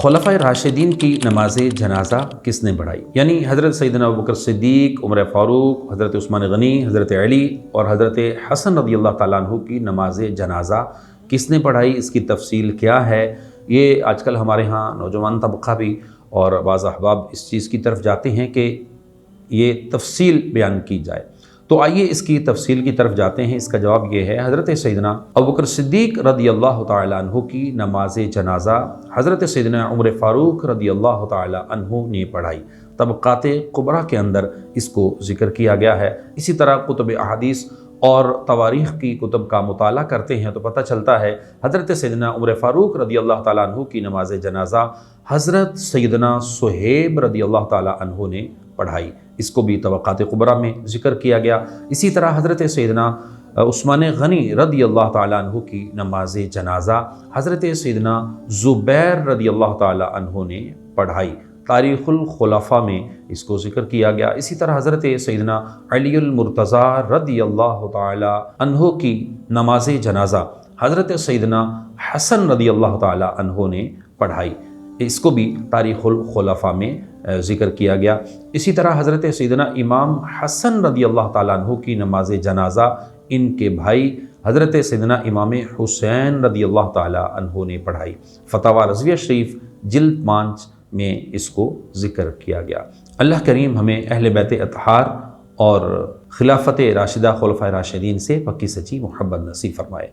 خلفائے راشدین کی نماز جنازہ کس نے پڑھائی؟ یعنی حضرت سیدنا ابوبکر صدیق، عمر فاروق، حضرت عثمان غنی، حضرت علی اور حضرت حسن رضی اللہ تعالیٰ عنہ کی نماز جنازہ کس نے پڑھائی، اس کی تفصیل کیا ہے؟ یہ آج کل ہمارے ہاں نوجوان طبقہ بھی اور بعض احباب اس چیز کی طرف جاتے ہیں کہ یہ تفصیل بیان کی جائے، تو آئیے اس کی تفصیل کی طرف جاتے ہیں۔ اس کا جواب یہ ہے، حضرت سیدنا ابوبکر صدیق رضی اللہ تعالیٰ عنہ کی نماز جنازہ حضرت سیدنا عمر فاروق رضی اللہ تعالیٰ عنہ نے پڑھائی۔ طبقات کبریٰ کے اندر اس کو ذکر کیا گیا ہے۔ اسی طرح کتب احادیث اور تواریخ کی کتب کا مطالعہ کرتے ہیں تو پتہ چلتا ہے حضرت سیدنا عمر فاروق رضی اللہ تعالیٰ عنہ کی نماز جنازہ حضرت سیدنا صہیب رضی اللہ تعالیٰ عنہ نے پڑھائی۔ اس کو بھی طبقات کبریٰ میں ذکر کیا گیا۔ اسی طرح حضرت سیدنا عثمان غنی رضی اللہ تعالیٰ عنہ کی نماز جنازہ حضرت سیدنا زبیر رضی اللہ تعالیٰ عنہ نے پڑھائی۔ تاریخ الخلفاء میں اس کو ذکر کیا گیا۔ اسی طرح حضرت سیدنا علی المرتضیٰ رضی اللہ تعالیٰ عنہ کی نماز جنازہ حضرت سیدنا حسن رضی اللہ تعالیٰ عنہ نے پڑھائی۔ اس کو بھی تاریخ الخلفاء میں ذکر کیا گیا۔ اسی طرح حضرت سیدنا امام حسن رضی اللہ تعالیٰ عنہ کی نماز جنازہ ان کے بھائی حضرت سیدنا امام حسین رضی اللہ تعالیٰ عنہ نے پڑھائی۔ فتاوی رضویہ شریف جلد 5 میں اس کو ذکر کیا گیا۔ اللہ کریم ہمیں اہل بیت اطہار اور خلافت راشدہ خلفائے راشدین سے پکی سچی محبت نصیب فرمائے۔